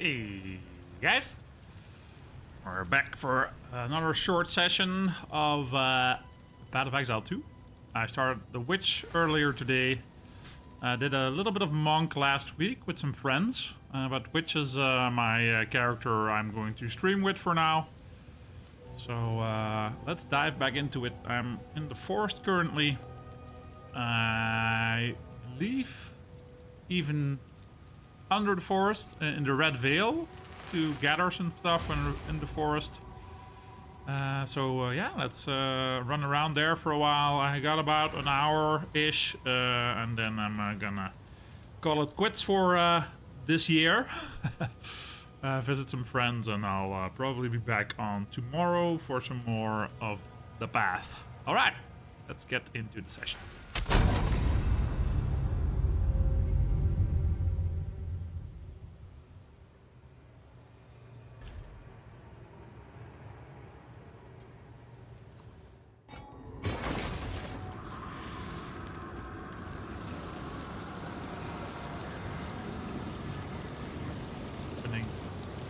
Hey guys, we're back for another short session of Path of Exile 2. I started the Witch earlier today. I did a little bit of Monk last week with some friends, but Witch is my character I'm going to stream with for now. So let's dive back into it. I'm in the forest currently. I believe even under the forest in the Red Veil to gather some stuff in the forest. Yeah, let's run around there for a while. I got about an hour-ish, and then I'm gonna call it quits for this year. Visit some friends, and I'll probably be back on tomorrow for some more of the path. All right, let's get into the session.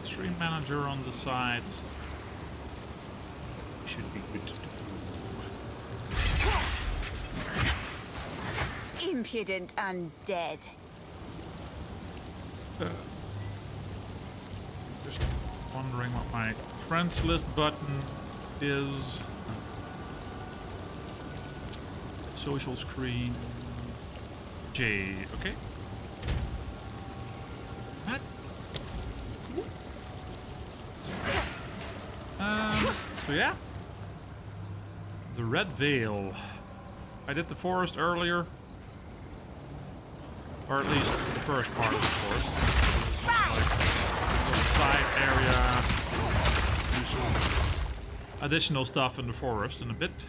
Stream manager on the side. Should be good to do. Impudent undead. Just wondering what my friends list button is. Social screen. J. Okay. So yeah, the Red Veil. I did the forest earlier, or at least the first part of the forest. Like side area, do some additional stuff in the forest in a bit.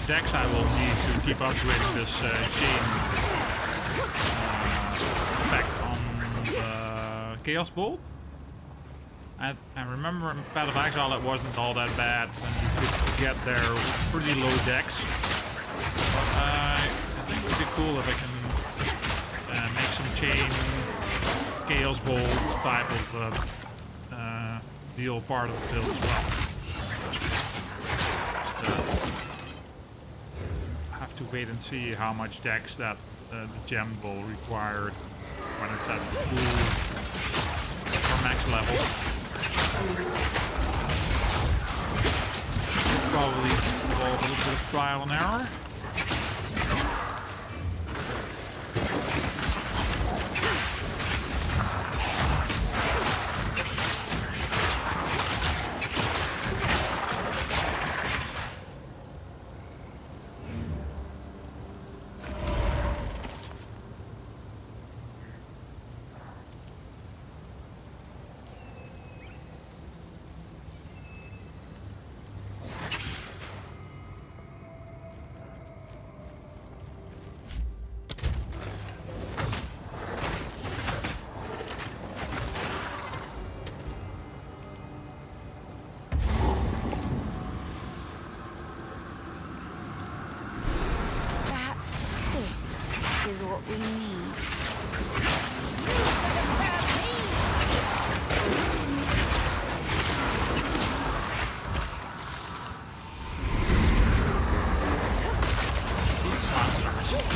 Dex I will need to keep up with this chain effect on the Chaos Bolt. I remember in Path of Exile it wasn't all that bad, and you could get there with pretty low Dex. But I think it would be cool if I can make some chain Chaos Bolt type of deal part of the build as well. To wait and see how much dex that the gem will require when it's at full or max level. Probably involve a little bit of trial and error. what we need. These monsters.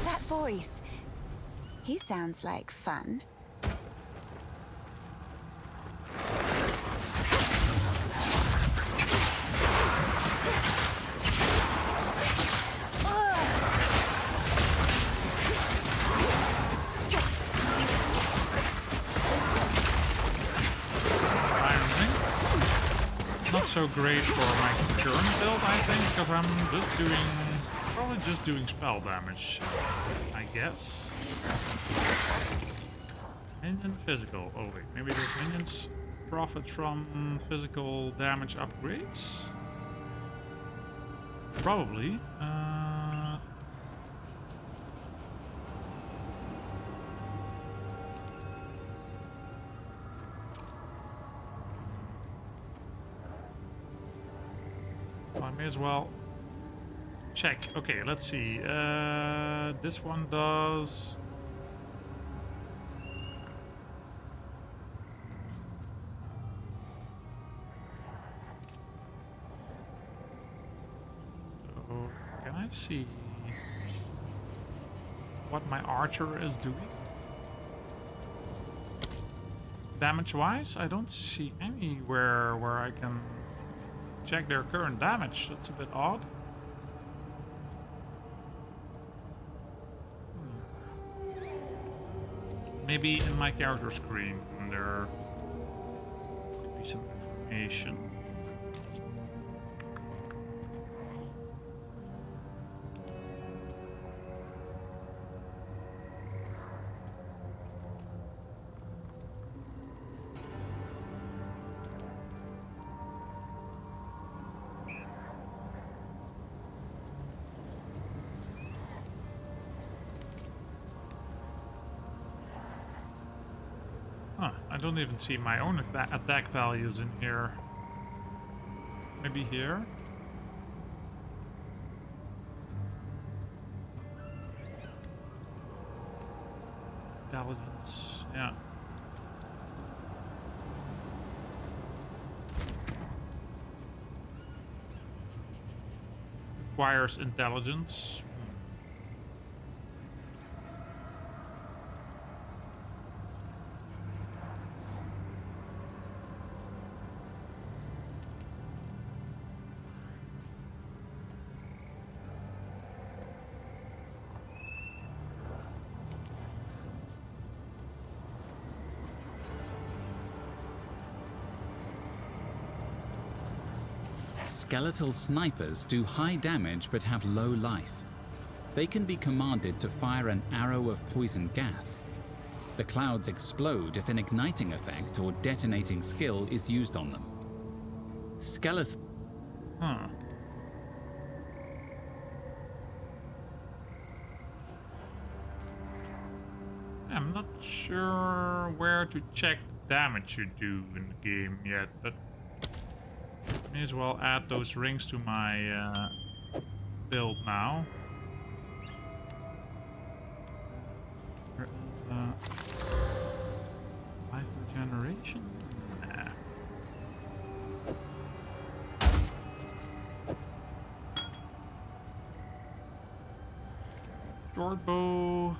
That voice. He sounds like fun. Iron Ring. Not so great for my current build, I think, because I'm just doing, probably just doing spell damage, I guess. Minion physical. Oh wait, maybe those minions profit from physical damage upgrades? Probably. I may as well check. Okay, let's see. This one does. So, can I see what my archer is doing? Damage-wise, I don't see anywhere where I can check their current damage. That's a bit odd. Maybe in my character screen there could be some information. Huh, I don't even see my own attack values in here. Maybe here? Intelligence, yeah. Requires intelligence. Skeletal snipers do high damage but have low life. They can be commanded to fire an arrow of poison gas. The clouds explode if an igniting effect or detonating skill is used on them. Skeletal... Huh. I'm not sure where to check the damage you do in the game yet, but may as well add those rings to my build now. There is life regeneration. Nah. Short bow.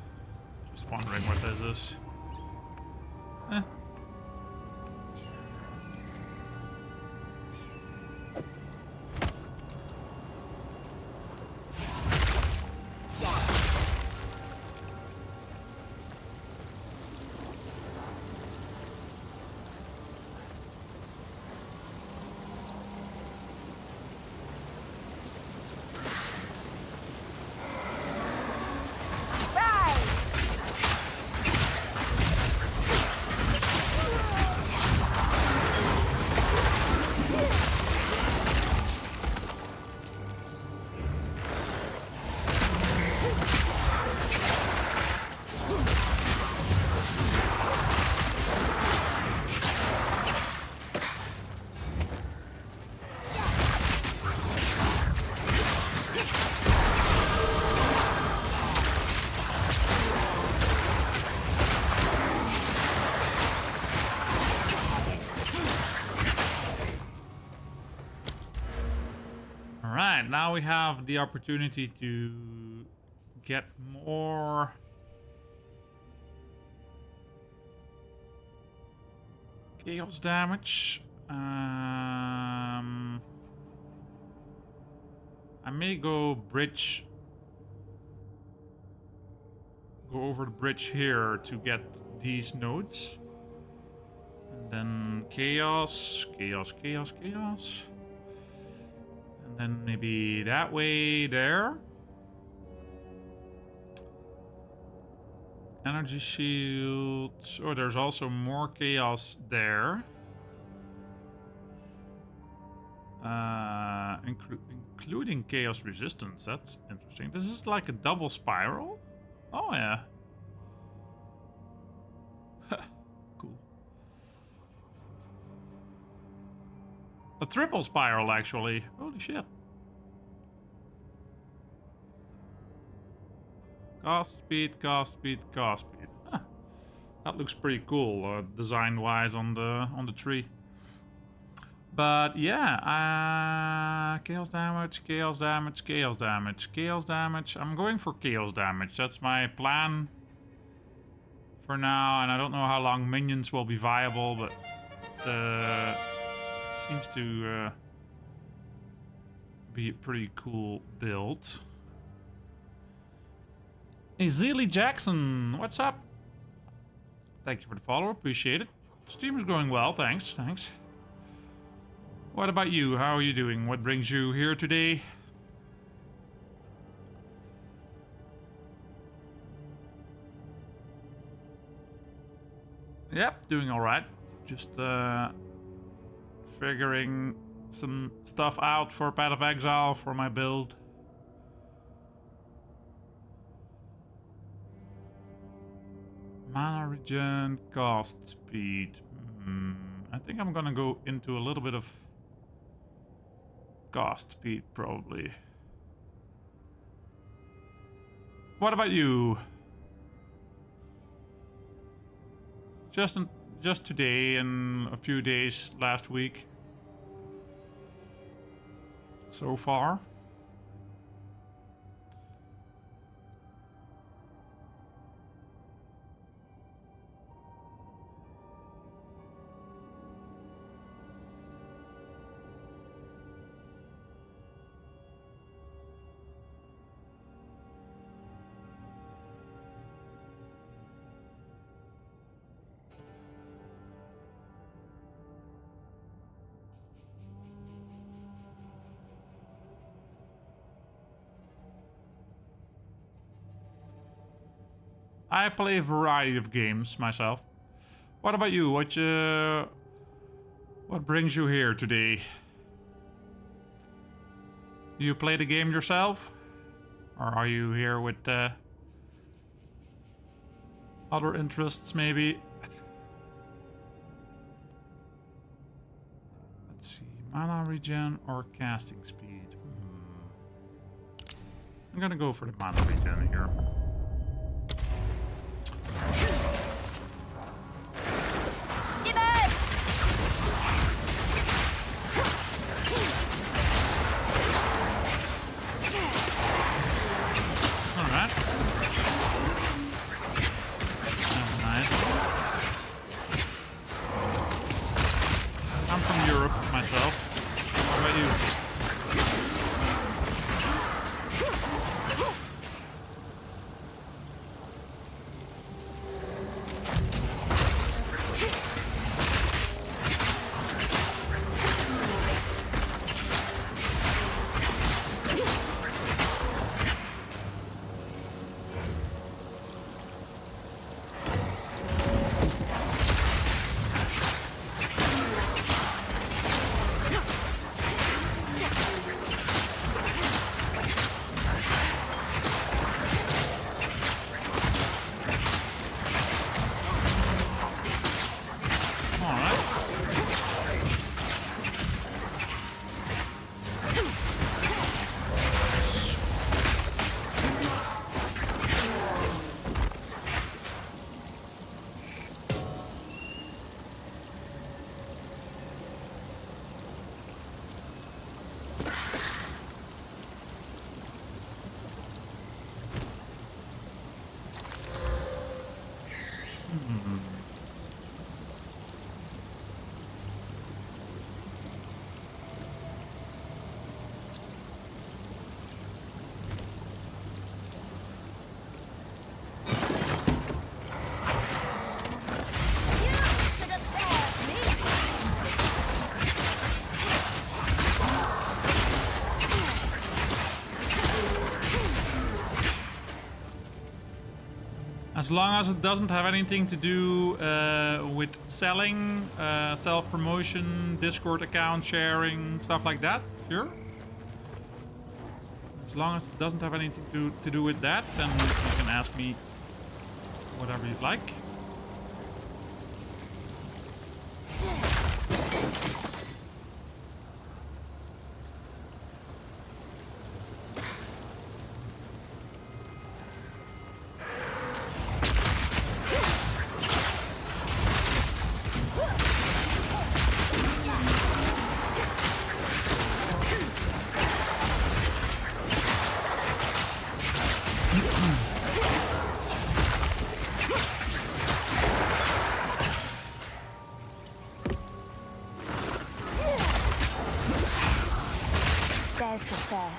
Just wondering what this is. Eh. Alright, now we have the opportunity to get more chaos damage. I may go over the bridge here to get these nodes. And then chaos. And then maybe that way there. Energy shield. Oh, there's also more chaos there. Including chaos resistance. That's interesting. This is like a double spiral. Oh yeah. Cool. A triple spiral, actually. Holy shit. Cast speed. Huh. That looks pretty cool, design-wise on the tree. But yeah, chaos damage. I'm going for chaos damage. That's my plan for now, and I don't know how long minions will be viable, but it seems to be a pretty cool build. Hey, Zeely Jackson, what's up? Thank you for the follow, appreciate it. Stream is going well, thanks. What about you? How are you doing? What brings you here today? Yep, doing alright. Just figuring some stuff out for Path of Exile for my build. Mana regen, cast speed. I think I'm gonna go into a little bit of cast speed, probably. What about you? Just today and a few days last week. So far. I play a variety of games myself. What about you? What brings you here today? Do you play the game yourself? Or are you here with other interests, maybe? Let's see. Mana regen or casting speed? I'm gonna go for the mana regen here. As long as it doesn't have anything to do with selling, self-promotion, Discord account sharing, stuff like that, sure. As long as it doesn't have anything to do with that, then you can ask me whatever you'd like. There's the third.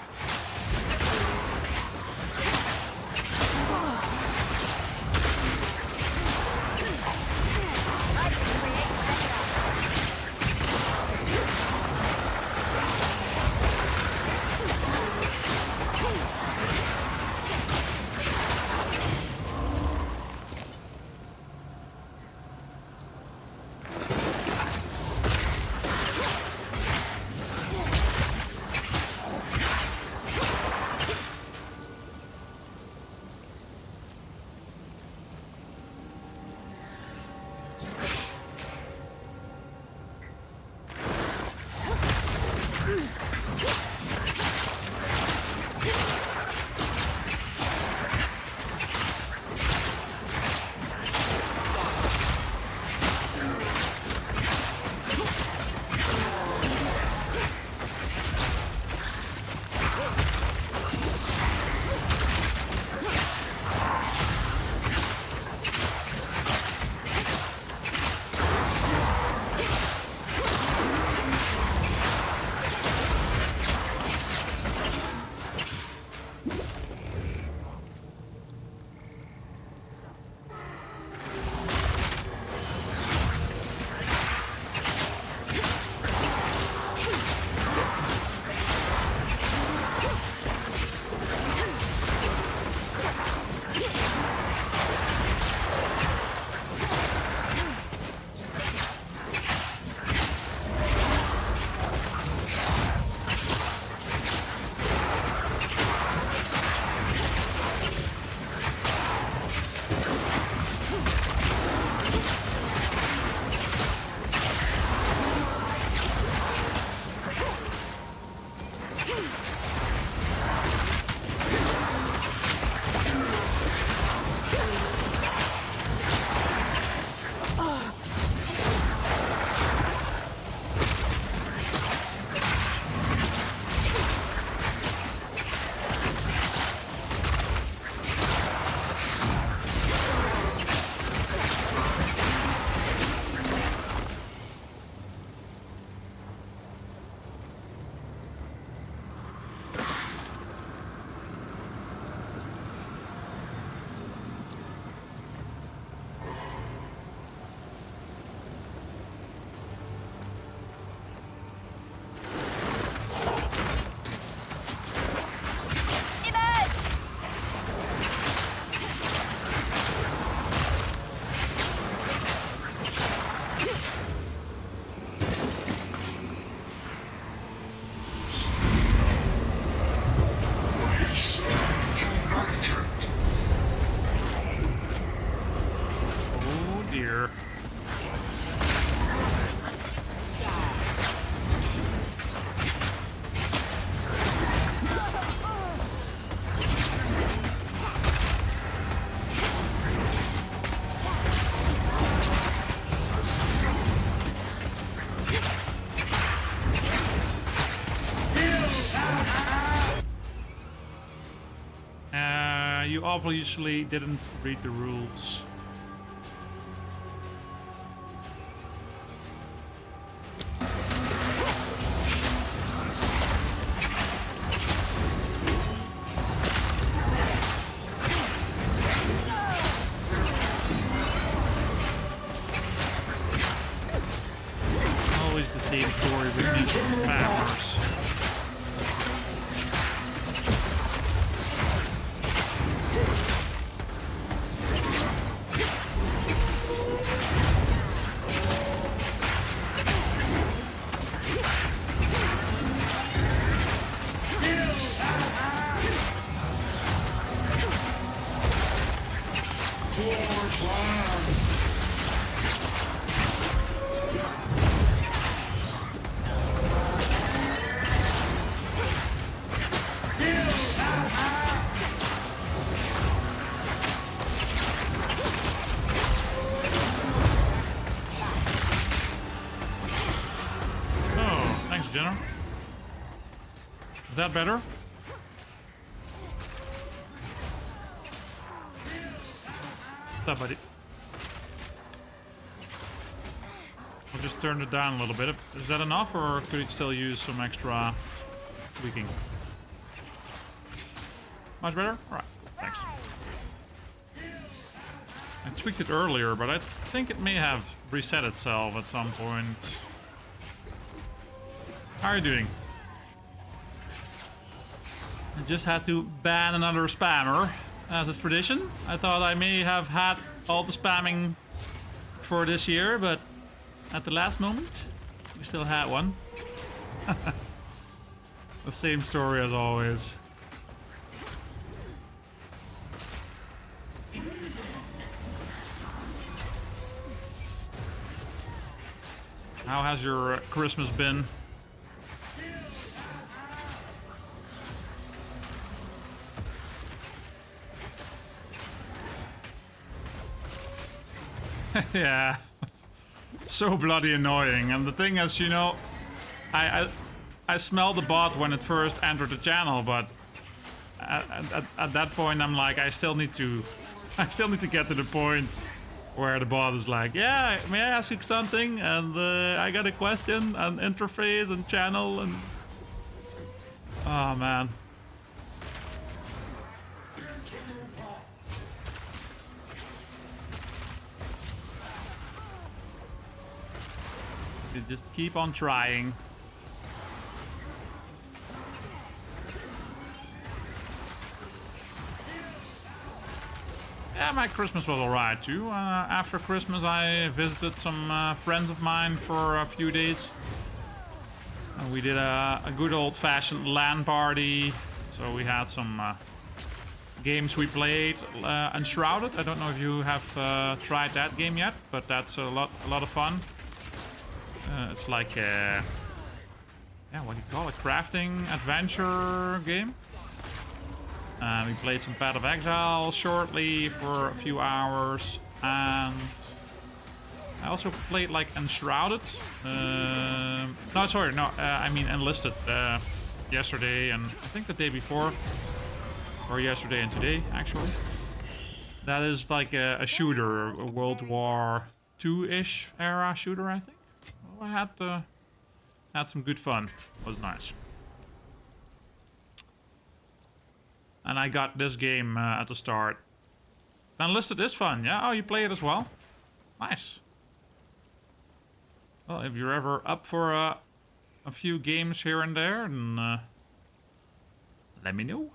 You obviously didn't read the rules. Always the same story with these spammers. Oh, thanks, Jenna. Is that better? What's up, buddy? I'll just turn it down a little bit. Is that enough, or could you still use some extra tweaking? Much better? Alright, thanks. I tweaked it earlier, but I think it may have reset itself at some point. How are you doing? I just had to ban another spammer, as is tradition. I thought I may have had all the spamming for this year, but at the last moment, we still had one. The same story as always. How has your Christmas been? Yeah. So bloody annoying. And the thing is, you know, I smelled the bot when it first entered the channel, but at that point I'm like, I still need to get to the point where the bot is like, yeah, may I ask you something? And I got a question and interface and channel and... Oh, man. You just keep on trying. Yeah, my Christmas was alright too. After Christmas I visited some friends of mine for a few days. We did a good old-fashioned LAN party. So we had some games we played. Enshrouded, I don't know if you have tried that game yet, but that's a lot of fun. It's like a... yeah, what do you call it? Crafting adventure game. We played some Path of Exile shortly for a few hours, and I also played like Enshrouded. I mean Enlisted yesterday and I think the day before, or yesterday and today actually. That is like a shooter, a World War II-ish era shooter, I think. Well, I had some good fun. It was nice. And I got this game at the start. Enlisted is fun, yeah? Oh, you play it as well? Nice. Well, if you're ever up for a few games here and there, then let me know.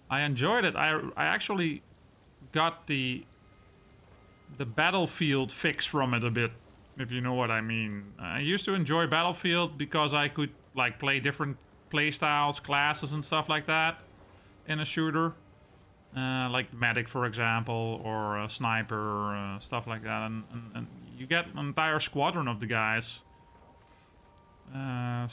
I enjoyed it. I actually got the Battlefield fix from it a bit, if you know what I mean. I used to enjoy Battlefield because I could like play different playstyles, classes and stuff like that in a shooter. Like Medic, for example, or a Sniper, stuff like that. And you get an entire squadron of the guys. Yeah,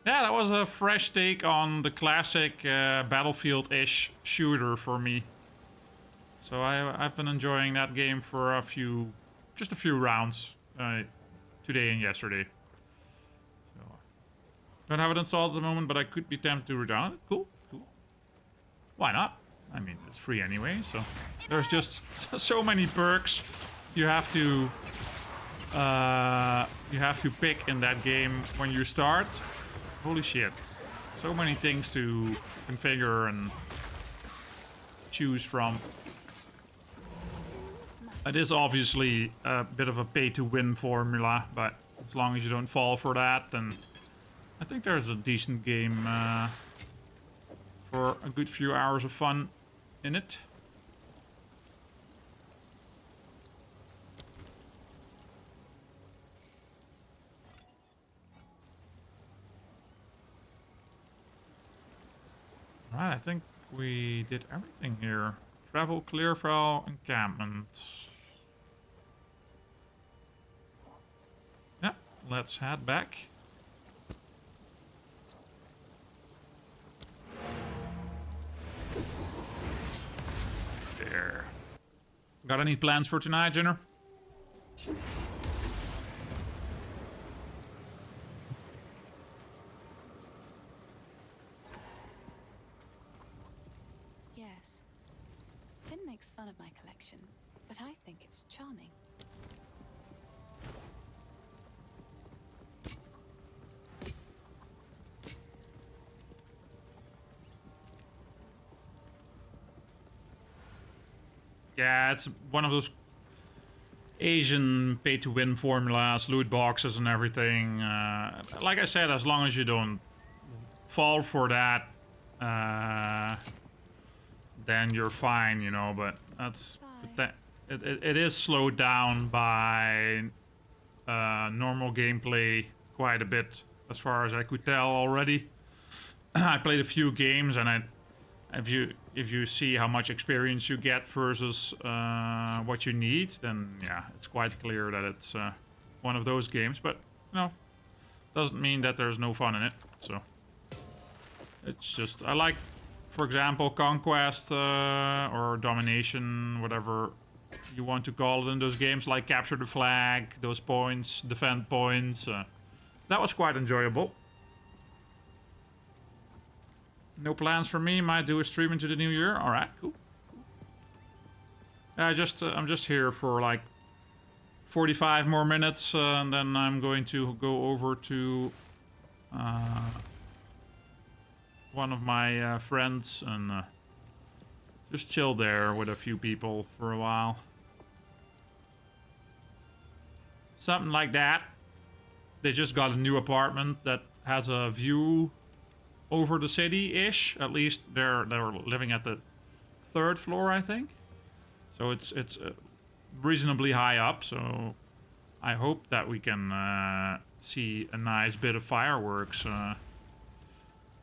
that was a fresh take on the classic Battlefield-ish shooter for me. So I've been enjoying that game for just a few rounds today and yesterday. Don't have it installed at the moment, but I could be tempted to redownload it. Cool, cool. Why not? I mean, it's free anyway, so there's just so many perks you have to pick in that game when you start. Holy shit! So many things to configure and choose from. It is obviously a bit of a pay-to-win formula, but as long as you don't fall for that, then I think there's a decent game for a good few hours of fun in it. Alright, I think we did everything here. Travel, Clearfell, encampment. Yeah, let's head back. There. Got any plans for tonight, Jenner? Yes. Finn makes fun of my collection, but I think it's charming. Yeah, it's one of those Asian pay-to-win formulas, loot boxes and everything. Like I said, as long as you don't fall for that, then you're fine, you know. But it is slowed down by normal gameplay quite a bit, as far as I could tell already. I played a few games, and if you see how much experience you get versus what you need, then yeah, it's quite clear that it's one of those games. But you know, doesn't mean that there's no fun in it. So it's just, I like, for example, conquest or domination, whatever you want to call it in those games, like capture the flag, those points, defend points. That was quite enjoyable. No plans for me. Might do a stream into the new year. All right, cool. I'm just here for like 45 more minutes, and then I'm going to go over to one of my friends and just chill there with a few people for a while. Something like that. They just got a new apartment that has a view over the city-ish. At least they're living at the 3rd floor, I think. So it's reasonably high up. So I hope that we can see a nice bit of fireworks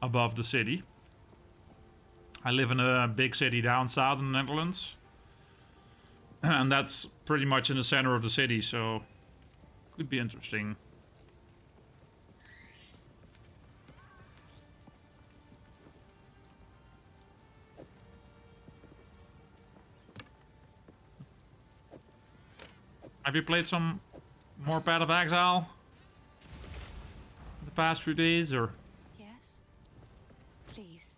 above the city. I live in a big city down south in the Netherlands, and that's pretty much in the center of the city. So could be interesting. Have you played some more Path of Exile the past few days, or? Yes? Please,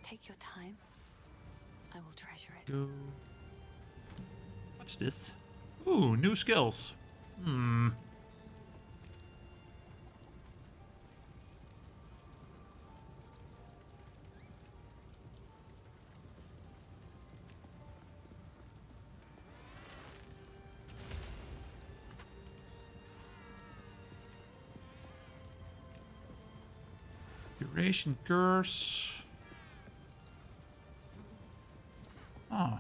take your time. I will treasure it. What's this? Ooh, new skills. Duration curse. Oh,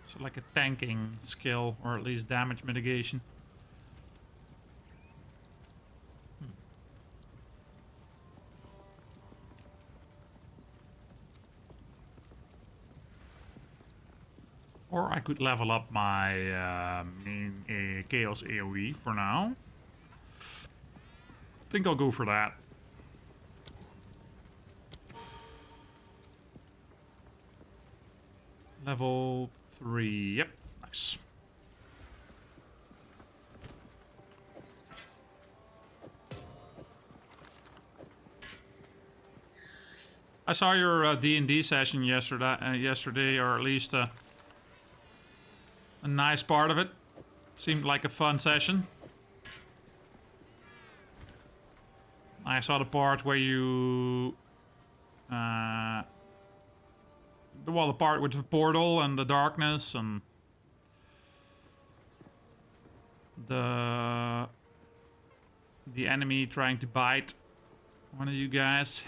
so like a tanking skill, or at least damage mitigation. Or I could level up my main Chaos AoE for now. I think I'll go for that. Level 3, yep, nice. I saw your D&D session yesterday, or at least a nice part of it. Seemed like a fun session. I saw the part where you... the part with the portal and the darkness and the enemy trying to bite one of you guys.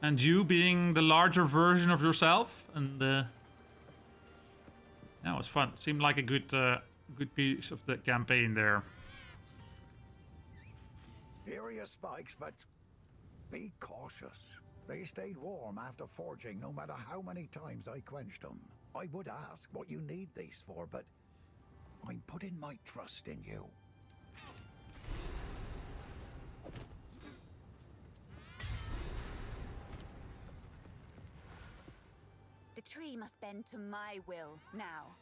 And you being the larger version of yourself, and that was fun. Seemed like a good piece of the campaign there. Here are your spikes, but Be cautious. They stayed warm after forging no matter how many times I quenched them. I would ask what you need these for, but I'm putting my trust in you. The tree must bend to my will now.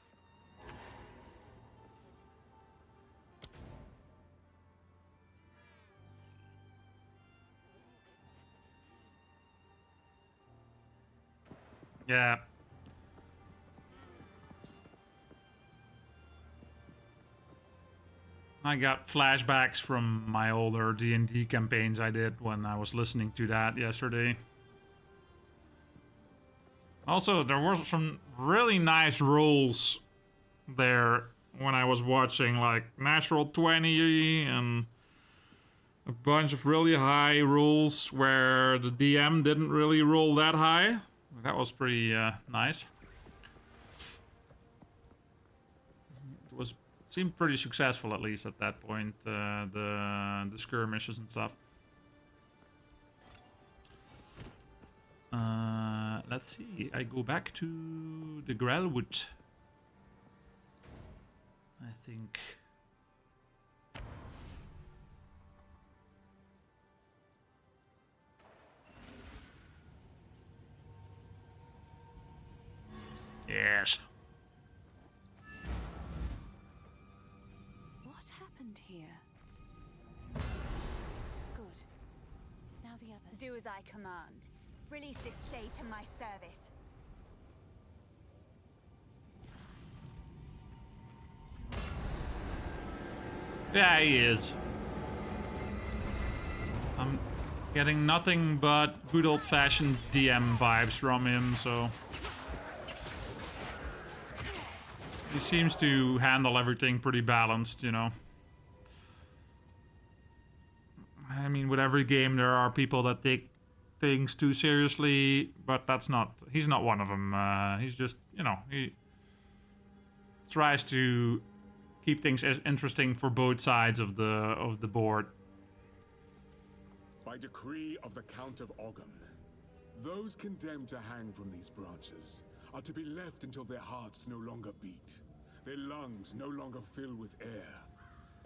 Yeah. I got flashbacks from my older D&D campaigns I did when I was listening to that yesterday. Also, there were some really nice rolls there when I was watching, like natural 20 and a bunch of really high rolls where the DM didn't really roll that high. That was pretty nice. It seemed pretty successful, at least at that point, the skirmishes and stuff. Let's see. I go back to the Grelwood, I think. Yes. What happened here? Good. Now the others. Do as I command. Release this shade to my service. Yeah, he is. I'm getting nothing but good old-fashioned DM vibes from him, so... He seems to handle everything pretty balanced, you know. I mean, with every game there are people that take things too seriously, but that's not... He's not one of them. He's just, you know, he tries to keep things as interesting for both sides of the board. By decree of the Count of Ogham, those condemned to hang from these branches are to be left until their hearts no longer beat, their lungs no longer fill with air,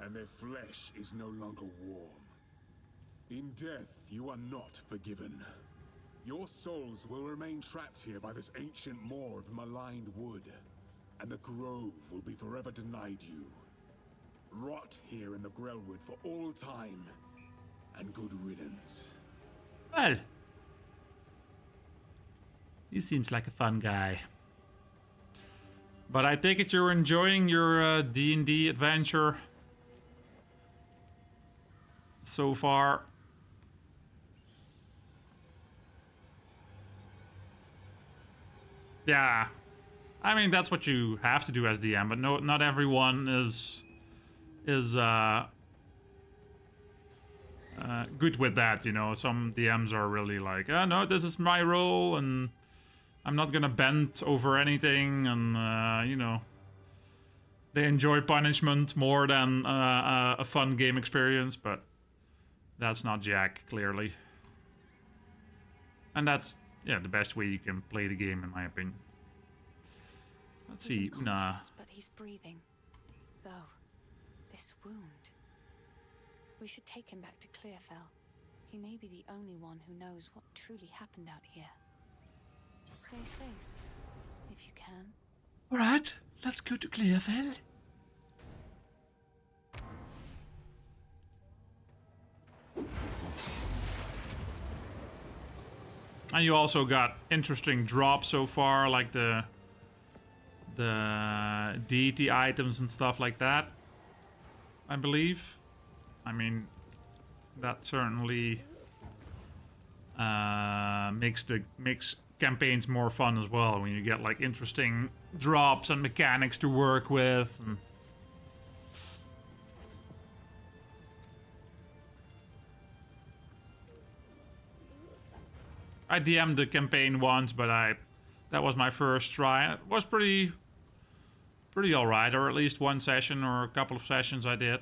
and their flesh is no longer warm. In death, you are not forgiven. Your souls will remain trapped here by this ancient moor of maligned wood, and the grove will be forever denied you. Rot here in the Grelwood for all time, and good riddance. Well, he seems like a fun guy. But I take it you're enjoying your D&D adventure so far. Yeah, I mean that's what you have to do as DM, but no, not everyone is good with that. You know, some DMs are really like, oh no, this is my role, and I'm not gonna bend over anything, and you know, they enjoy punishment more than a fun game experience. But that's not Jack, clearly, and that's. Yeah, the best way you can play the game, in my opinion. Let's see, Una. But he's breathing. Though, this wound. We should take him back to Clearfell. He may be the only one who knows what truly happened out here. Stay safe, if you can. Alright, let's go to Clearfell. And you also got interesting drops so far, like the deity items and stuff like that, I believe. I mean, that certainly makes campaigns more fun as well when you get like interesting drops and mechanics to work with. And I DM'd the campaign once, but that was my first try. It was pretty alright, or at least one session or a couple of sessions I did.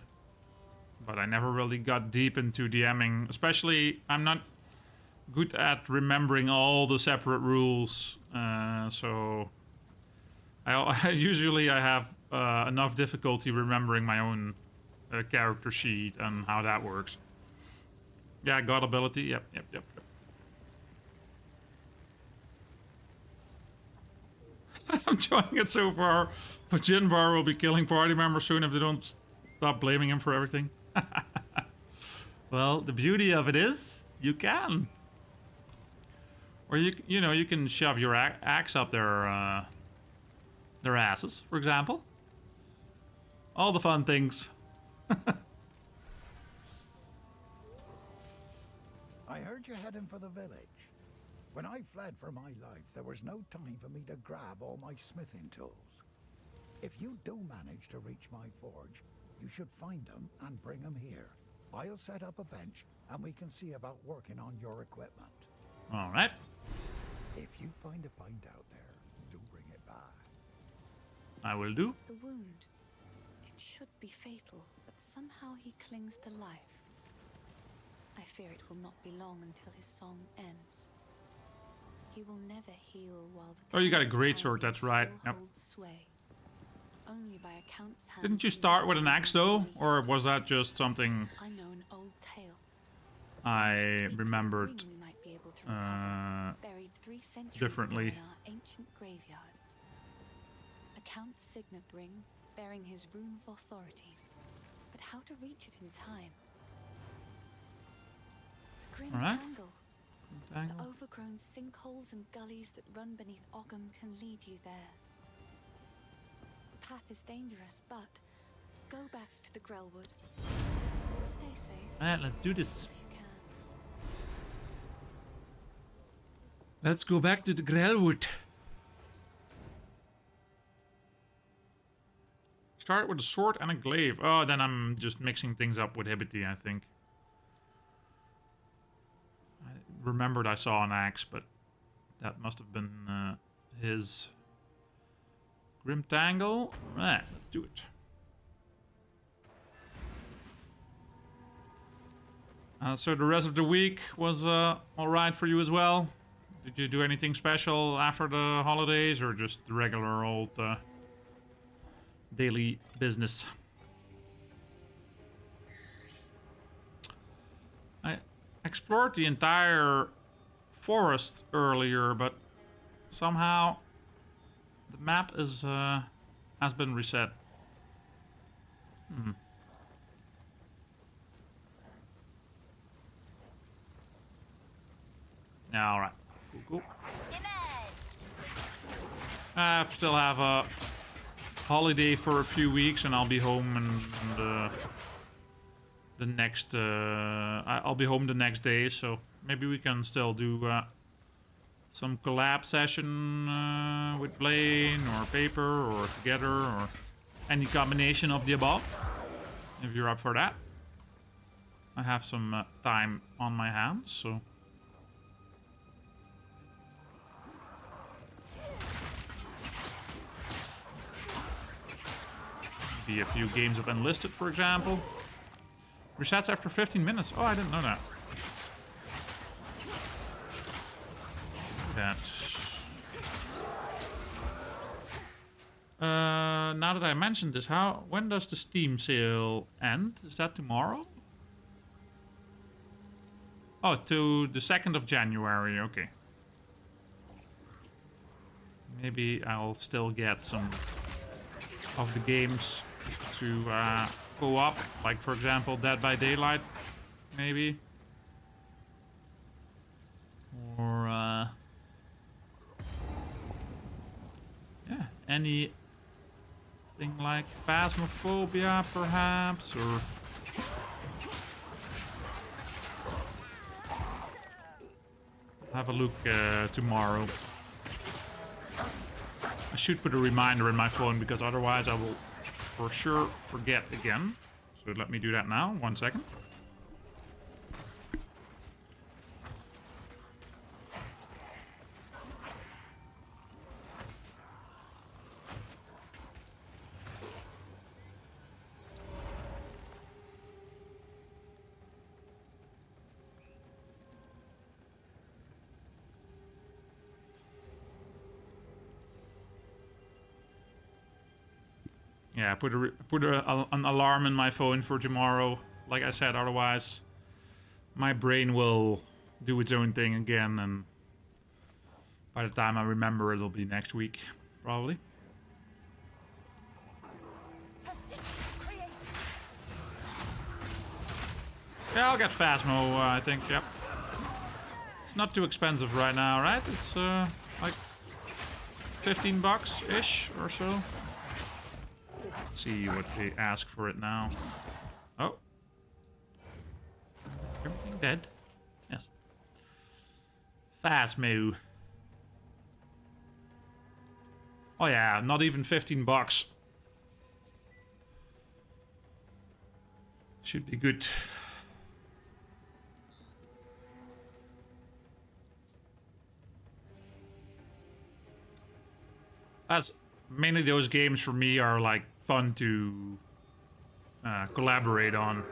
But I never really got deep into DMing. Especially, I'm not good at remembering all the separate rules. So I usually I have enough difficulty remembering my own character sheet and how that works. Yeah, God ability. Yep. I'm enjoying it so far, but Jinbar will be killing party members soon if they don't stop blaming him for everything. Well, the beauty of it is you can, or you know you can shove your axe up their asses, for example. All the fun things. I heard you're heading for the village. When I fled for my life, there was no time for me to grab all my smithing tools. If you do manage to reach my forge, you should find them and bring them here. I'll set up a bench and we can see about working on your equipment. All right. If you find a pint out there, do bring it back. I will do. The wound. It should be fatal, but somehow he clings to life. I fear it will not be long until his song ends. He will never heal while the Oh, you got a Count's greatsword, power that's right. still Yep. holds sway. Only by a Count's hand Didn't you can start this with an man axe be though, released. or was that just something I know an old tale. I Speaks of a remembered ring we might be able to recover, buried 3 centuries differently? ago in our ancient graveyard. A Count's signet ring bearing his rune of authority. But how to reach it in time? The Grim Alright. Tangle. Tangle? The overgrown sinkholes and gullies that run beneath Ogham can lead you there. The path is dangerous, but go back to the Grellwood. Stay safe Alright, let's do this. if you can. Let's go back to the Grellwood. Start with a sword and a glaive. Oh, then I'm just mixing things up with Hibity, I think. I remembered I saw an axe, but that must have been his Grim Tangle. Right, let's do it. So the rest of the week was alright for you as well? Did you do anything special after the holidays, or just the regular old daily business? I explored the entire forest earlier, but somehow the map is has been reset. Yeah, all right. Cool. I still have a holiday for a few weeks, and I'll be home and the next. I'll be home the next day, so maybe we can still do some collab session with Blaine or Paper or together or any combination of the above. If you're up for that, I have some time on my hands, so. Be a few games of Enlisted, for example. Resets after 15 minutes. Oh, I didn't know that. Now that I mentioned this, when does the Steam sale end? Is that tomorrow? Oh, to the 2nd of January. Okay. Maybe I'll still get some of the games to go up, like for example Dead by Daylight, maybe, or yeah, anything like Phasmophobia perhaps, or have a look tomorrow. I should put a reminder in my phone because otherwise I will for sure forget again. So let me do that now. 1 second. Yeah, put an alarm in my phone for tomorrow. Like I said, otherwise my brain will do its own thing again, and by the time I remember, it'll be next week, probably. Yeah, I'll get Phasmo, I think, yep. It's not too expensive right now, right? It's like $15-ish or so. Let's see what they ask for it now. Oh. Everything dead? Yes. Phasmo. Oh yeah, not even $15. Should be good. As mainly those games for me are like fun to collaborate on.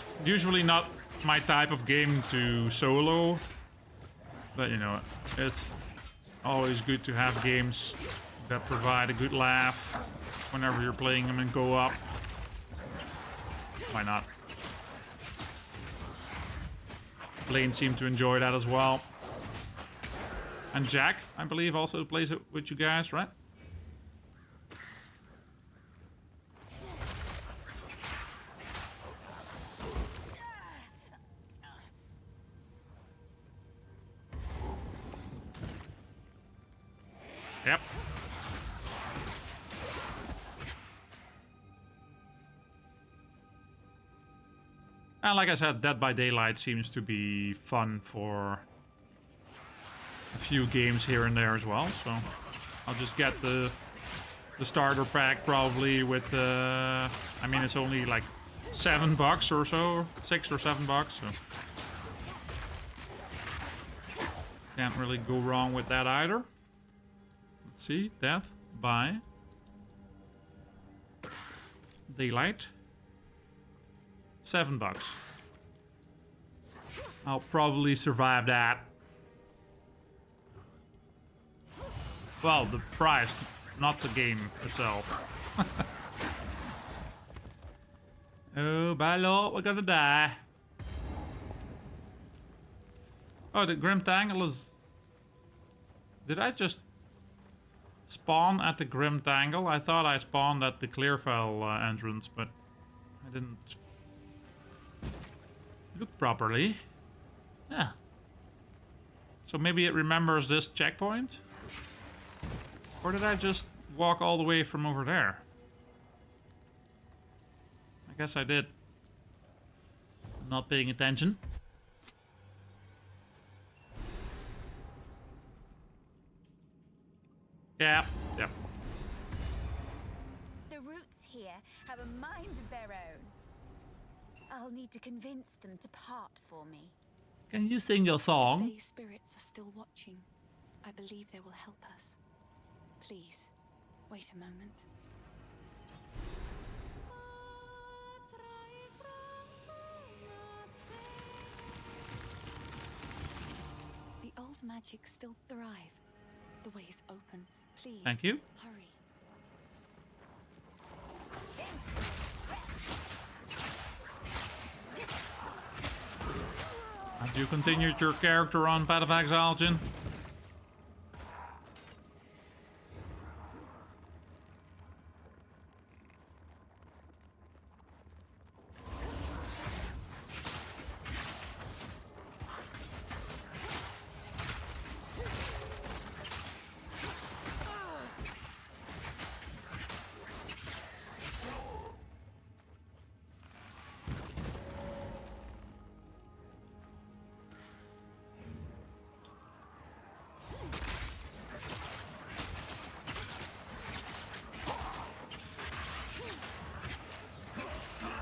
It's usually not my type of game to solo, but you know, it's always good to have games that provide a good laugh whenever you're playing them and go up. Why not? Lane seemed to enjoy that as well. And Jack, I believe, also plays it with you guys, right? Yep. And like I said, Dead by Daylight seems to be fun for a few games here and there as well, so I'll just get the starter pack probably with I mean, it's only like $7 or so, $6 or $7, so can't really go wrong with that either. Let's see, Death by Daylight, $7. I'll probably survive that. Well, the price, not the game itself. Oh, by Lord, we're gonna die. Oh, the Grim Tangle is... Did I just spawn at the Grim Tangle? I thought I spawned at the Clearfell entrance, but I didn't look properly. Yeah. So maybe it remembers this checkpoint? Or did I just walk all the way from over there? I guess I did. Not paying attention. Yeah, yep. The roots here have a mind of their own. I'll need to convince them to part for me. Can you sing your song? If they spirits are still watching, I believe they will help us. Please, wait a moment. The old magic still thrives. The way is open. Please. Thank you. Hurry. Have you continued your character on Path of Exile, Jin?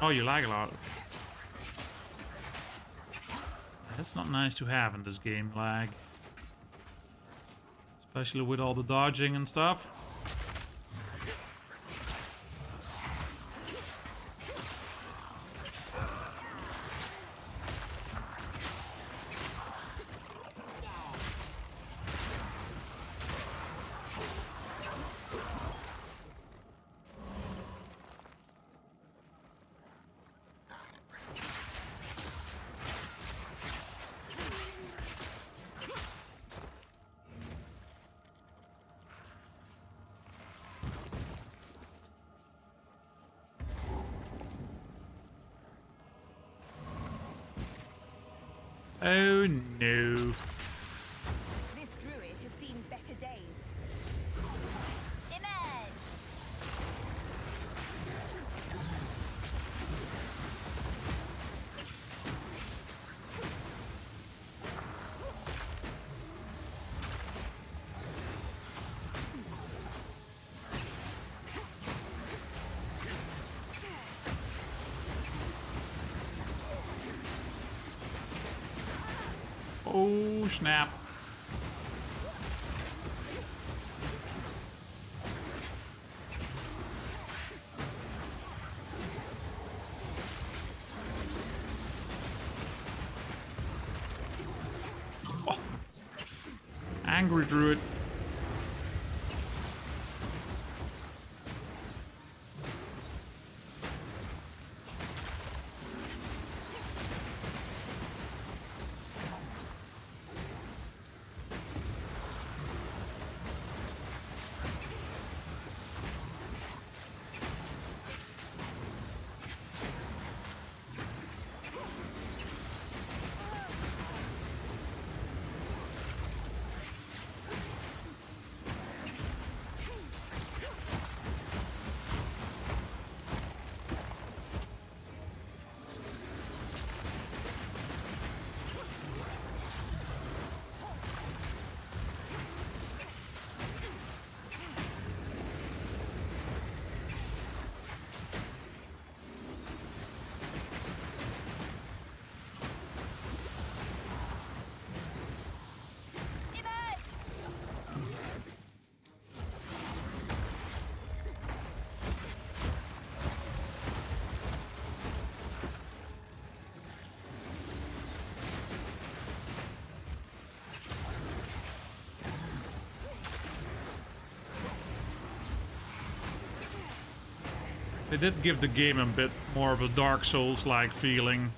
Oh, you lag a lot. That's not nice to have in this game, lag. Especially with all the dodging and stuff. Oh no. This druid has seen better days. Emerge! Oh snap. Oh. Angry druid. They did give the game a bit more of a Dark Souls-like feeling.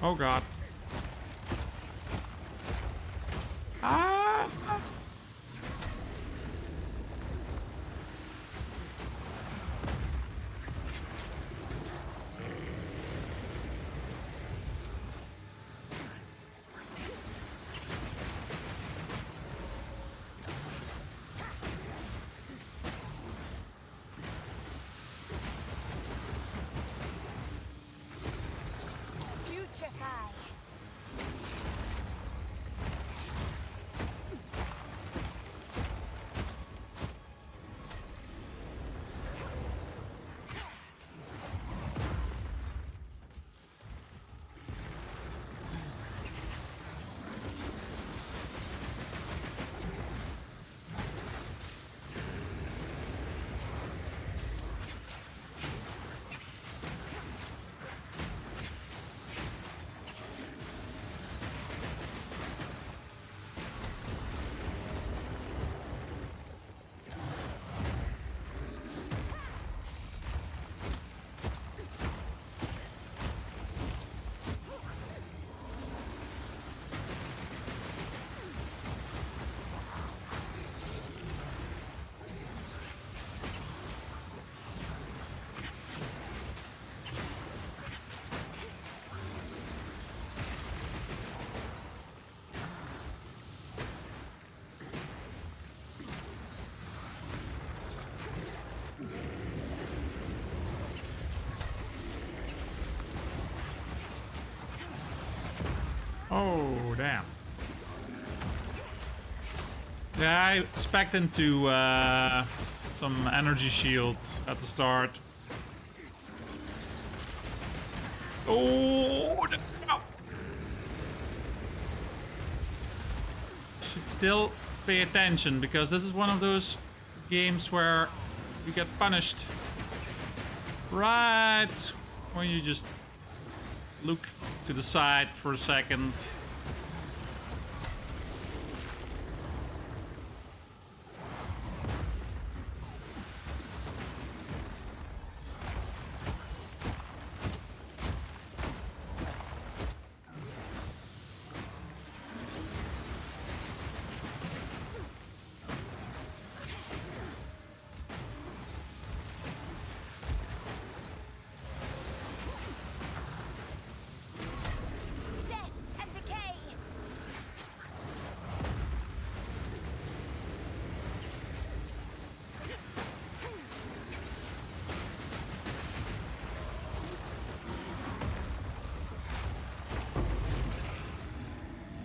Oh god. Ah! Putrefy! Oh, damn. Yeah, I expect into some energy shield at the start. Oh, no. Should still pay attention because this is one of those games where you get punished right when you just look to the side for a second. Death and decay.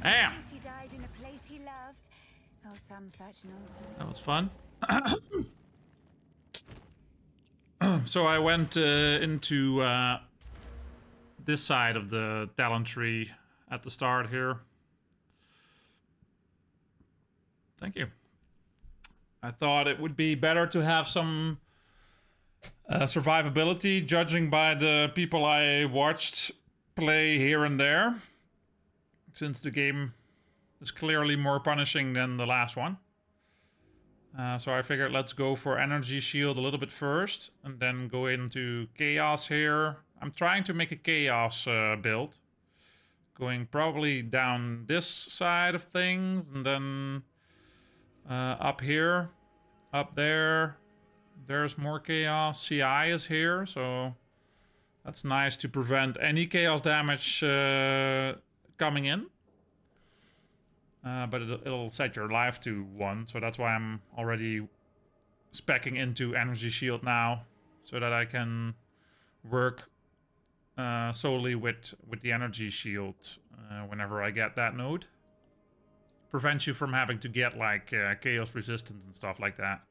Damn, At least he died in a place he loved. Or some such nonsense. that was fun. So I went into this side of the talent tree at the start here. Thank you. I thought it would be better to have some survivability, judging by the people I watched play here and there, since the game is clearly more punishing than the last one. So I figured let's go for energy shield a little bit first, and then go into chaos here. I'm trying to make a chaos build, going probably down this side of things, and then up here, up there. There's more chaos. CI is here, so that's nice to prevent any chaos damage coming in. But it'll set your life to 1, so that's why I'm already speccing into energy shield now, so that I can work solely with the energy shield whenever I get that node. Prevents you from having to get like chaos resistance and stuff like that.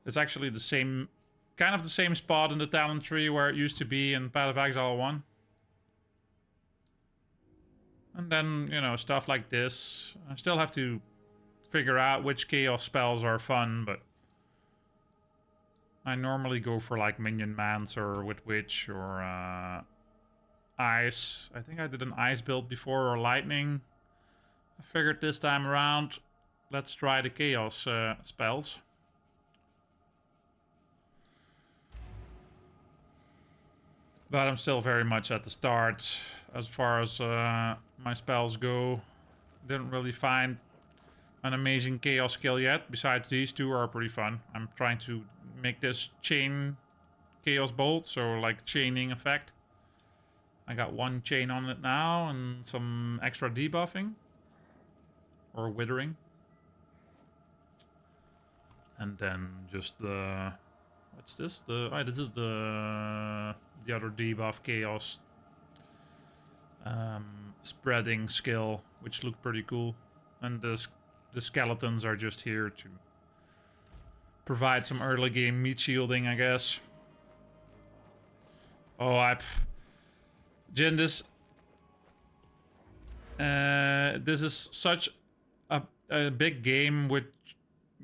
It's actually the same, kind of the same spot in the talent tree where it used to be in Path of Exile 1. And then, you know, stuff like this. I still have to figure out which chaos spells are fun, but I normally go for like Minion Mancer with Witch or Ice. I think I did an Ice build before, or Lightning. I figured this time around, let's try the chaos spells. But I'm still very much at the start as far as my spells go. Didn't really find an amazing chaos skill yet. Besides, these two are pretty fun. I'm trying to make this chain chaos bolt, so like chaining effect. I got 1 chain on it now and some extra debuffing. Or withering. And then just the... What's this? This is the other debuff chaos spreading skill, which looked pretty cool. And the skeletons are just here to provide some early game meat shielding, I guess. Oh, Jin, this is such a big game with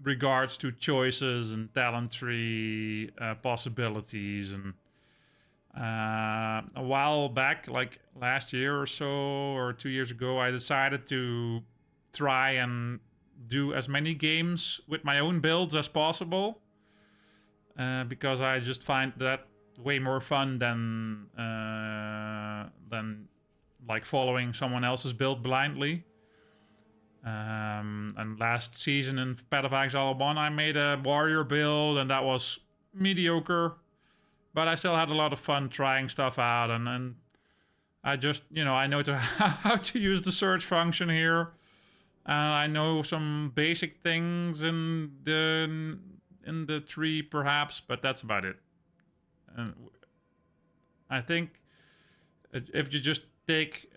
regards to choices and talent tree possibilities, and a while back, like last year or so, or 2 years ago, I decided to try and do as many games with my own builds as possible, because I just find that way more fun than like following someone else's build blindly. And last season in Path of Exile 1, I made a warrior build, and that was mediocre. But I still had a lot of fun trying stuff out, and I just, you know, I know how to use the search function here. I know some basic things in the tree, perhaps, but that's about it. And I think if you just take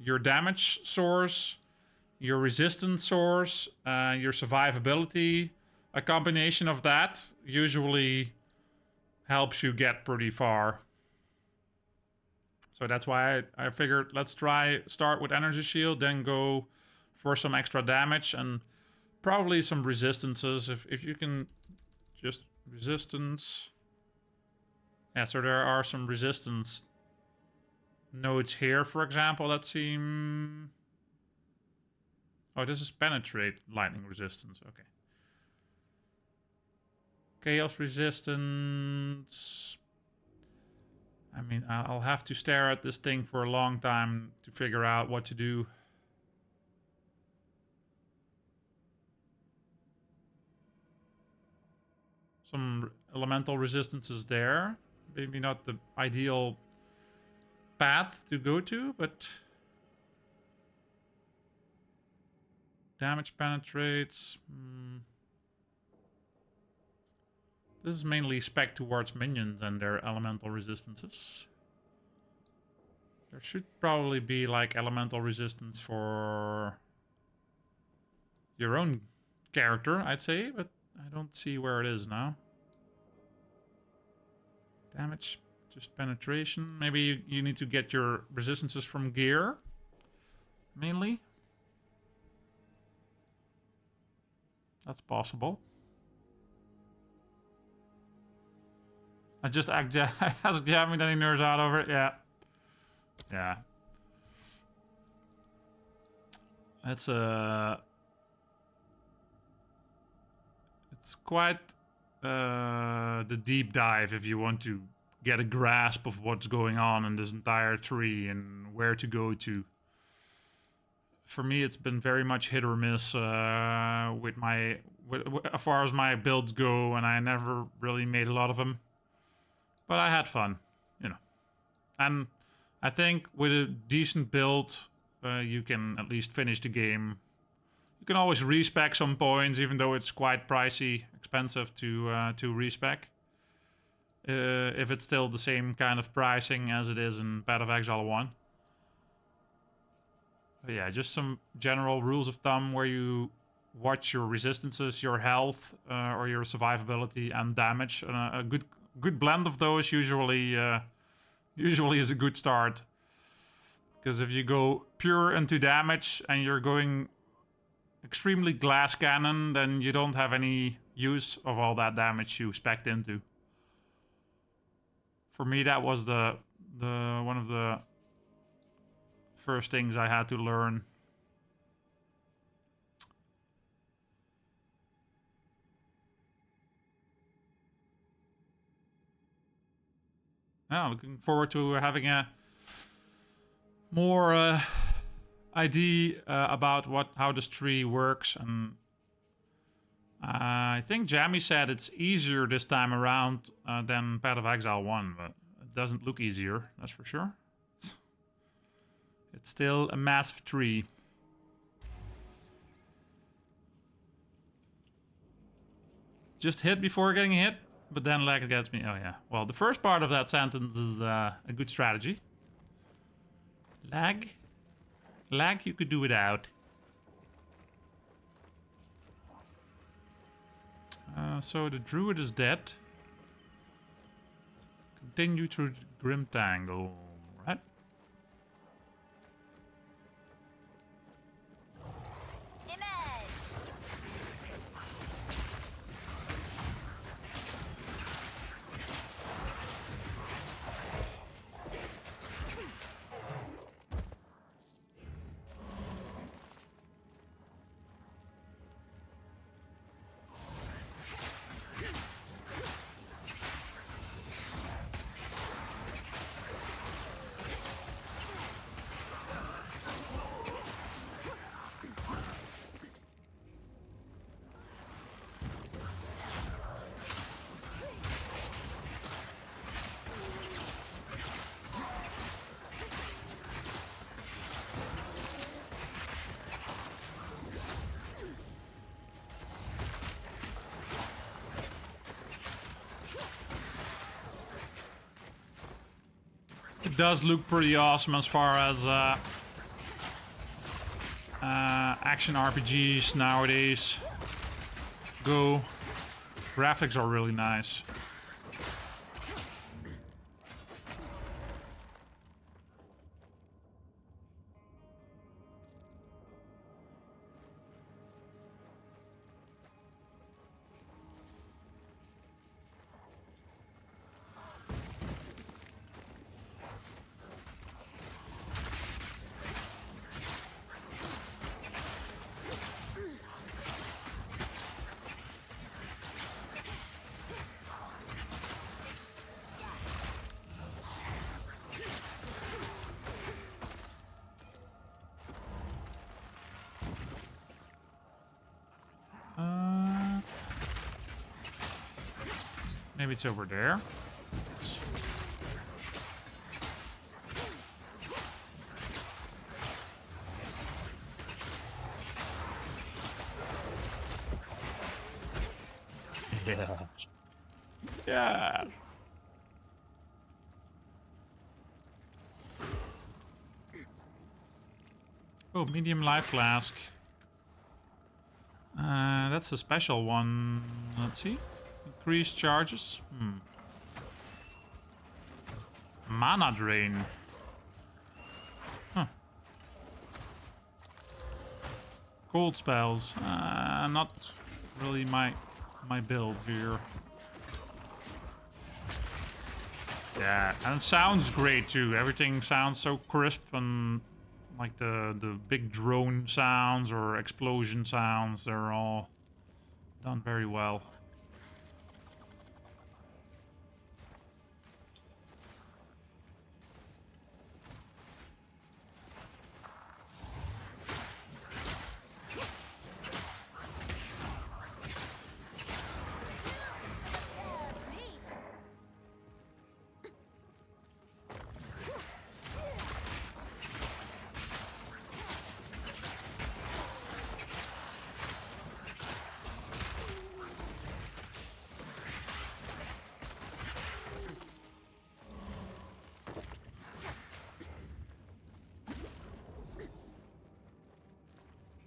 your damage source, your resistance source, your survivability. A combination of that usually helps you get pretty far. So that's why I figured let's start with energy shield, then go for some extra damage and probably some resistances. If you can just resistance. Yeah, so there are some resistance nodes here, for example, that seem... Oh, this is penetrate lightning resistance. Okay. Chaos resistance. I mean, I'll have to stare at this thing for a long time to figure out what to do. Some elemental resistances there. Maybe not the ideal path to go to, but... Damage penetrates. This is mainly spec towards minions and their elemental resistances. There should probably be like elemental resistance for your own character, I'd say, but I don't see where it is now. Damage, just penetration. Maybe you need to get your resistances from gear, mainly. That's possible. I just asked Jamie, then he nerds out over it. Yeah. Yeah. It's quite the deep dive if you want to get a grasp of what's going on in this entire tree and where to go to. For me, it's been very much hit or miss with as far as my builds go, and I never really made a lot of them. But I had fun, you know. And I think with a decent build, you can at least finish the game. You can always respec some points, even though it's quite pricey, expensive to respec. If it's still the same kind of pricing as it is in Path of Exile 1. But yeah, just some general rules of thumb where you watch your resistances, your health, or your survivability and damage. A good blend of those usually is a good start. Because if you go pure into damage and you're going extremely glass cannon, then you don't have any use of all that damage you spec'd into. For me, that was the one of the first things I had to learn. Now, looking forward to having a more idea about how this tree works, and I think Jamie said it's easier this time around than Path of Exile 1, but it doesn't look easier, that's for sure. It's still a massive tree. Just hit before getting hit, but then lag gets me. Oh yeah. Well, the first part of that sentence is a good strategy. Lag? Lag you could do without. So the druid is dead. Continue through the Grim Tangle. Right? does look pretty awesome as far as action RPGs nowadays go. Graphics are really nice. Maybe it's over there. Yeah. Yeah. Oh, medium life flask. That's a special one. Let's see. Increased charges. Mana drain. Huh. Cold spells. Not really my build here. Yeah, and it sounds great too. Everything sounds so crisp, and like the big drone sounds or explosion sounds, they're all done very well.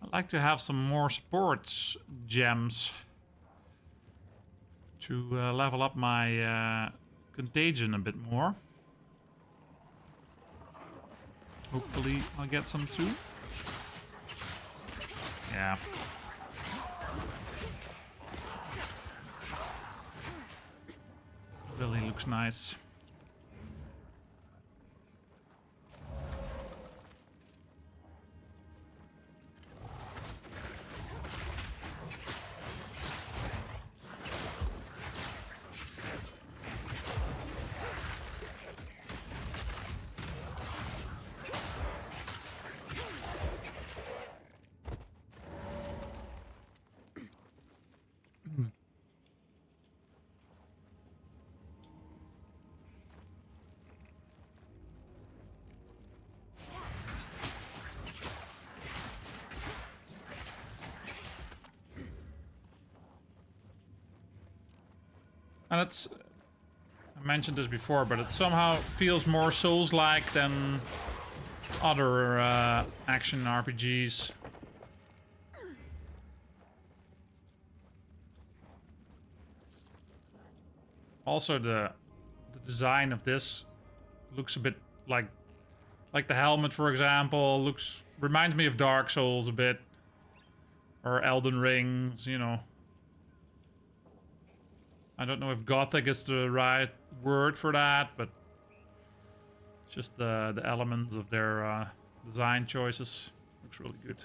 I'd like to have some more sports gems to level up my contagion a bit more. Hopefully I'll get some soon. Yeah. Really looks nice. And it's, I mentioned this before, but it somehow feels more Souls-like than other action RPGs. Also, the design of this looks a bit like the helmet, for example, reminds me of Dark Souls a bit, or Elden Rings, you know. I don't know if Gothic is the right word for that, but just the elements of their design choices looks really good.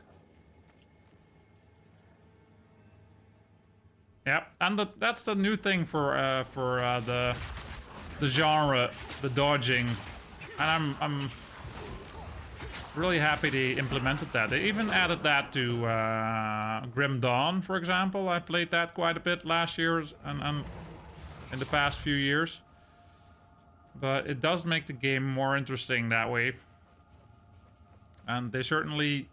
Yeah, and that's the new thing for the genre, the dodging, and I'm really happy they implemented that. They even added that to Grim Dawn, for example. I played that quite a bit last year and in the past few years. But it does make the game more interesting that way. And they certainly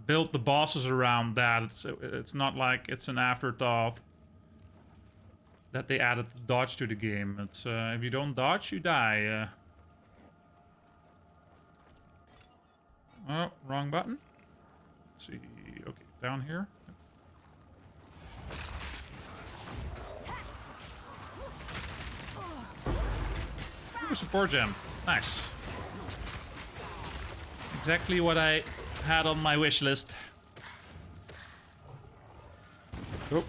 built the bosses around that. It's not like it's an afterthought that they added dodge to the game. It's if you don't dodge, you die. Oh, wrong button. Let's see. Okay, down here. Ooh, support gem. Nice. Exactly what I had on my wish list. Oh.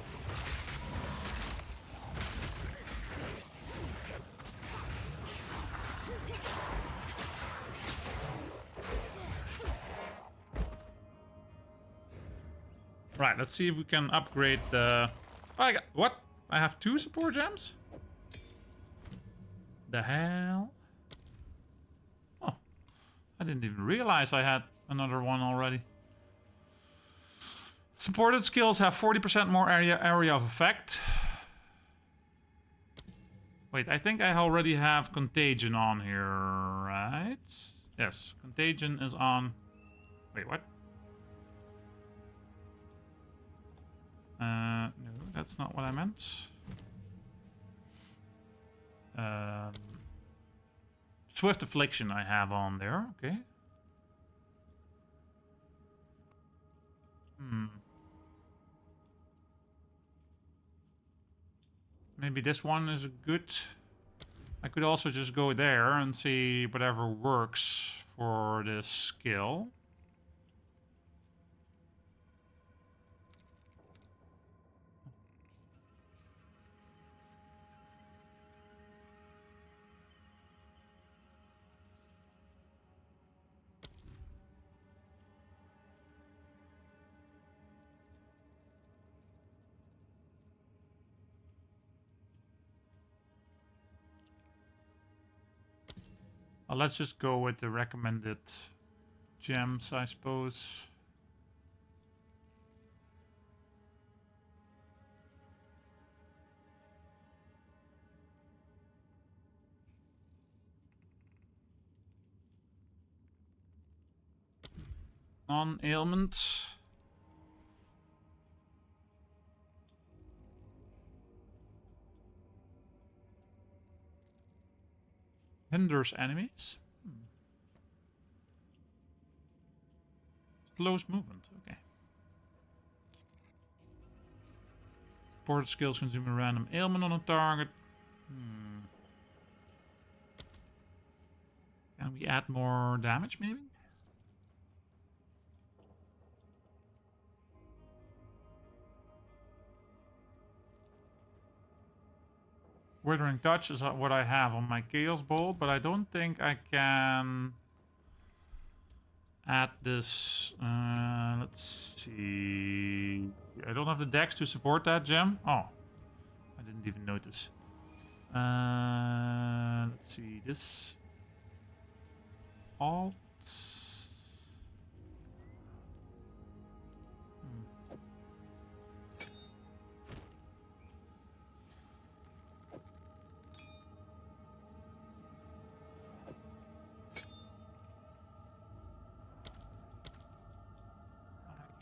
Right, let's see if we can upgrade the... Oh, I got... What? I have 2 support gems? The hell? Oh. I didn't even realize I had another one already. Supported skills have 40% more area of effect. Wait, I think I already have Contagion on here, right? Yes, Contagion is on... Wait, what? No, that's not what I meant. Swift Affliction I have on there, okay. Maybe this one is good. I could also just go there and see whatever works for this skill. Well, let's just go with the recommended gems, I suppose. Non-ailment. Hinders enemies. Slows movement, okay. Supported skills consume a random ailment on a target. Can we add more damage, maybe? Withering Touch is what I have on my Chaos Bolt, but I don't think I can add this. Let's see. I don't have the dex to support that gem. Oh, I didn't even notice. Let's see. This alt.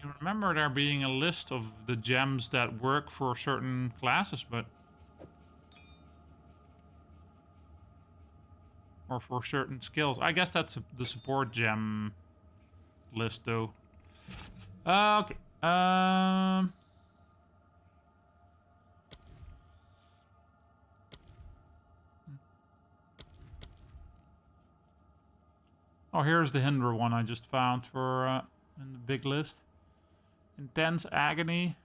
You remember there being a list of the gems that work for certain classes, but... Or for certain skills. I guess that's the support gem list, though. Okay. Oh, here's the hinder one I just found for in the big list. Intense Agony.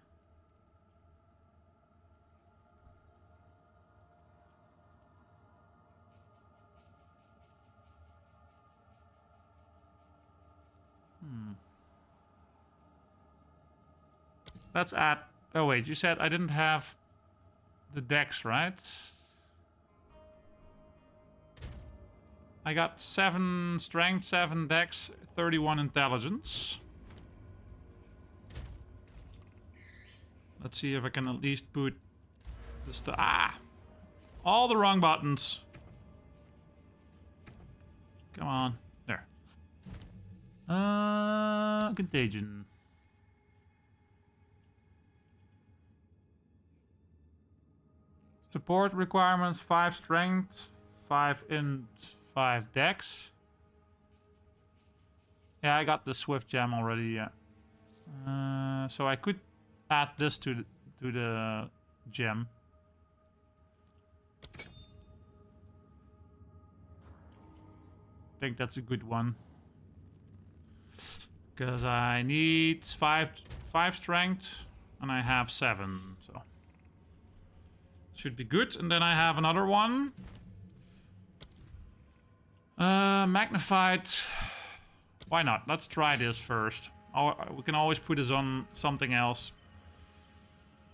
That's at... Oh wait, you said I didn't have the dex, right? I got 7 strength, 7 dex, 31 intelligence. Let's see if I can at least put this to... Ah! All the wrong buttons. Come on. There. Contagion. Support requirements, 5 strength, 5 int, 5 dex. Yeah, I got the Swift gem already, yeah. So I could add this to the gem. I think that's a good one. Because I need 5 strength and I have 7, so should be good. And then I have another one. Magnified. Why not? Let's try this first. We can always put this on something else.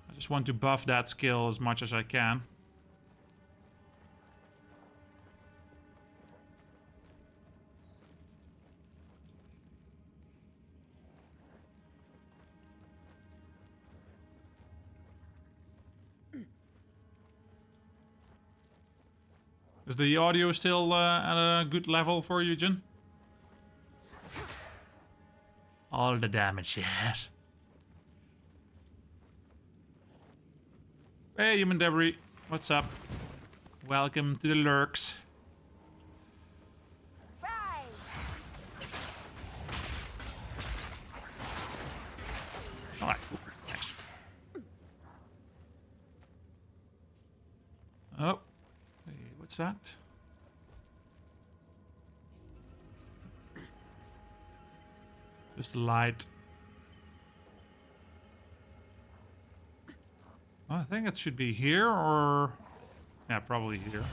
I just want to buff that skill as much as I can. Is the audio still at a good level for you, Jin? All the damage yet. Hey, human debris. What's up? Welcome to the lurks. Right. Alright, cool. Thanks. Oh. Hey, what's that? Just light. Well, I think it should be here or... Yeah, probably here.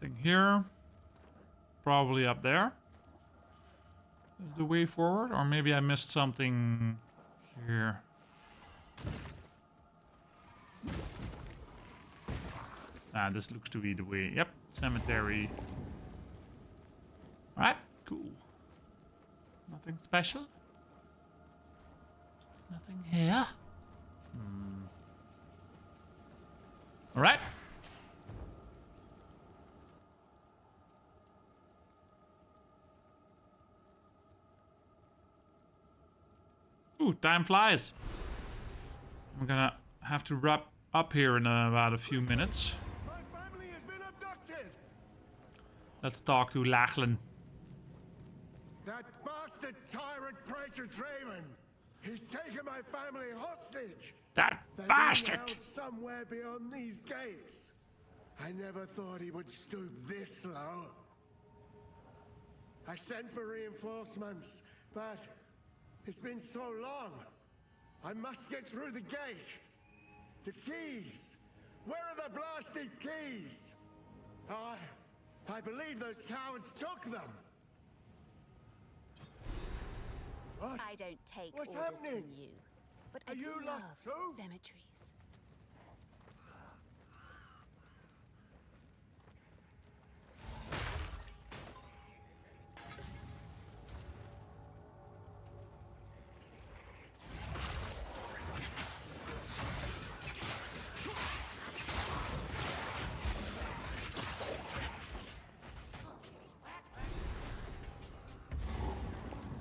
Nothing here. Probably up there. Is the way forward? Or maybe I missed something here. Ah, this looks to be the way. Yep, cemetery. Alright, cool. Nothing special. Nothing here. Alright. Ooh, time flies. I'm gonna have to wrap up here in about a few minutes. My family has been abducted! Let's talk to Lachlan. That bastard tyrant Praetor Draven! He's taken my family hostage! That They're bastard! being held somewhere beyond these gates. I never thought he would stoop this low. I sent for reinforcements, but it's been so long. I must get through the gate. The keys! Where are the blasted keys? I believe those cowards took them. What? I don't take What's orders happening? from you, but I Are do you love lost too? cemeteries.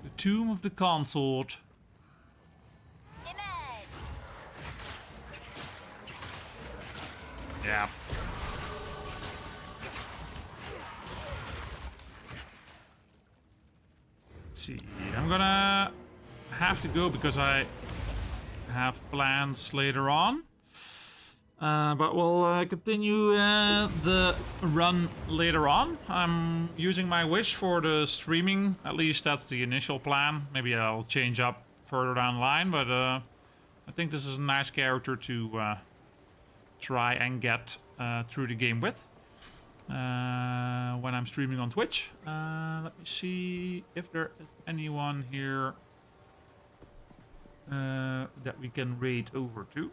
The tomb of the consort. Image! Yeah. Let's see. I'm gonna have to go because I have plans later on. But we'll continue the run later on. I'm using my wish for the streaming. At least that's the initial plan. Maybe I'll change up further down the line. But I think this is a nice character to try and get through the game with. When I'm streaming on Twitch. Let me see if there is anyone here that we can raid over to.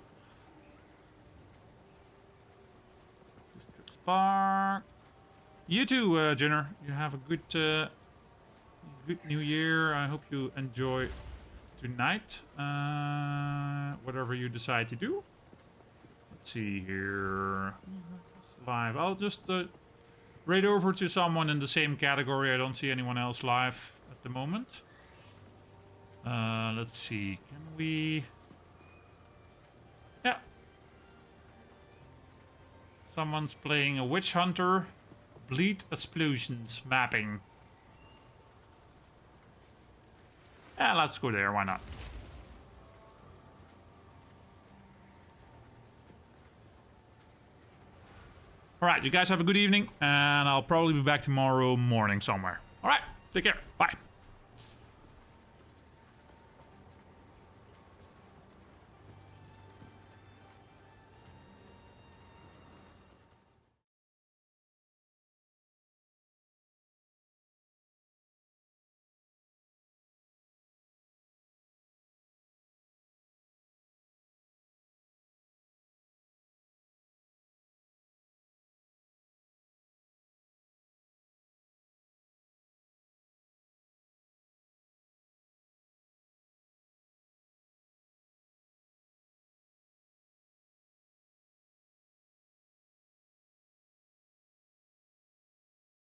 Spark. You too, Jenner. You have a good New Year. I hope you enjoy tonight. Whatever you decide to do. Let's see here. Live. I'll just raid over to someone in the same category. I don't see anyone else live at the moment. Let's see. Can we... Yeah. Someone's playing a Witch Hunter. Bleed Explosions mapping. Yeah, let's go there. Why not? Alright, you guys have a good evening. And I'll probably be back tomorrow morning somewhere. Alright, take care. Bye.